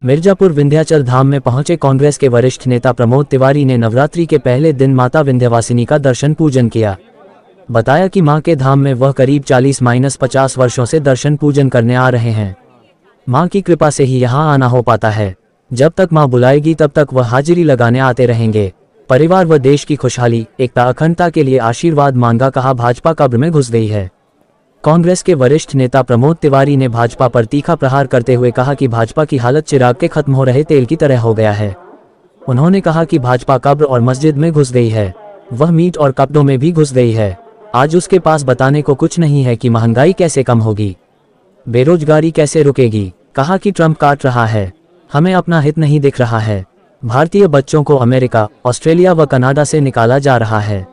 मिर्जापुर विंध्याचल धाम में पहुंचे कांग्रेस के वरिष्ठ नेता प्रमोद तिवारी ने नवरात्रि के पहले दिन माता विंध्यवासिनी का दर्शन पूजन किया। बताया कि मां के धाम में वह करीब 40-50 वर्षों से दर्शन पूजन करने आ रहे हैं। मां की कृपा से ही यहां आना हो पाता है। जब तक मां बुलाएगी तब तक वह हाजिरी लगाने आते रहेंगे। परिवार व देश की खुशहाली, एकता, अखंडता के लिए आशीर्वाद मांगा। कहा भाजपा कब्र में घुस गई है। कांग्रेस के वरिष्ठ नेता प्रमोद तिवारी ने भाजपा पर तीखा प्रहार करते हुए कहा कि भाजपा की हालत चिराग के खत्म हो रहे तेल की तरह हो गया है। उन्होंने कहा कि भाजपा कब्र और मस्जिद में घुस गई है, वह मीट और कपड़ों में भी घुस गई है। आज उसके पास बताने को कुछ नहीं है कि महंगाई कैसे कम होगी, बेरोजगारी कैसे रुकेगी। कहा कि ट्रंप काट रहा है, हमें अपना हित नहीं दिख रहा है। भारतीय बच्चों को अमेरिका, ऑस्ट्रेलिया व कनाडा से निकाला जा रहा है,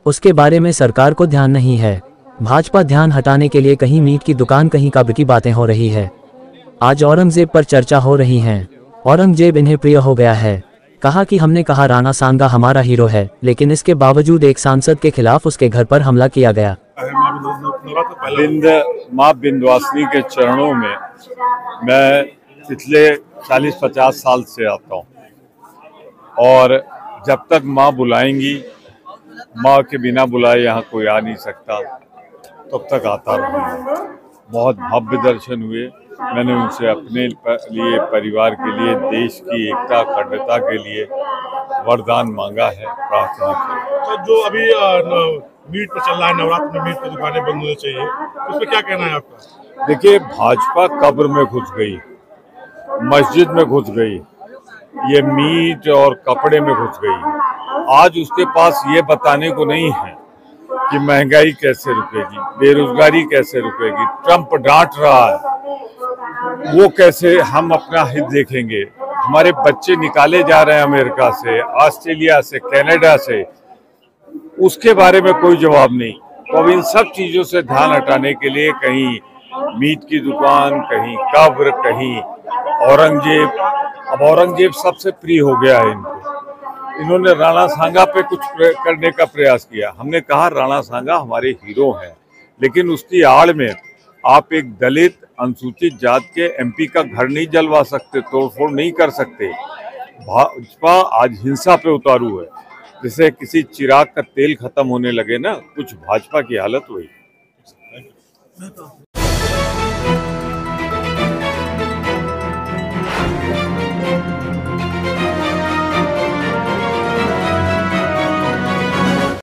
उसके बारे में सरकार को ध्यान नहीं है। भाजपा ध्यान हटाने के लिए कहीं मीट की दुकान, कहीं कब्र की बातें हो रही है। आज औरंगजेब पर चर्चा हो रही है, औरंगजेब इन्हें प्रिय हो गया है। कहा कि हमने कहा राणा सांगा हमारा हीरो है, लेकिन इसके बावजूद एक सांसद के खिलाफ उसके घर पर हमला किया गया। माँ विंध्यवासिनी के चरणों में मैं पिछले 40-50 साल से आता हूँ और जब तक माँ बुलाएंगी, माँ के बिना बुलाए यहाँ कोई आ नहीं सकता, तब तक आता रहूँगा। बहुत भव्य दर्शन हुए। मैंने उनसे अपने लिए, परिवार के लिए, देश की एकता, अखंडता के लिए वरदान मांगा है, प्रार्थना की। तो जो अभी मीट पर चल रहा है, नवरात्र में मीट की दुकानें बंद होनी चाहिए, उस पर क्या कहना है आपका? देखिए, भाजपा कब्र में घुस गई, मस्जिद में घुस गई, ये मीट और कपड़े में घुस गई। आज उसके पास ये बताने को नहीं है कि महंगाई कैसे रुकेगी, बेरोजगारी कैसे रुकेगी। ट्रंप डांट रहा है, वो कैसे हम अपना हित देखेंगे। हमारे बच्चे निकाले जा रहे हैं अमेरिका से, ऑस्ट्रेलिया से, कनाडा से, उसके बारे में कोई जवाब नहीं। तो अब इन सब चीजों से ध्यान हटाने के लिए कहीं मीट की दुकान, कहीं कब्र, कहीं औरंगजेब। अब औरंगजेब सबसे प्रिय हो गया है इनको। इन्होंने राणा सांगा पे कुछ करने का प्रयास किया। हमने कहा राणा सांगा हमारे हीरो हैं, लेकिन उसकी आड़ में आप एक दलित अनुसूचित जात के एमपी का घर नहीं जलवा सकते, तोड़फोड़ नहीं कर सकते। भाजपा आज हिंसा पे उतारू है। जैसे किसी चिराग का तेल खत्म होने लगे ना, कुछ भाजपा की हालत हुई।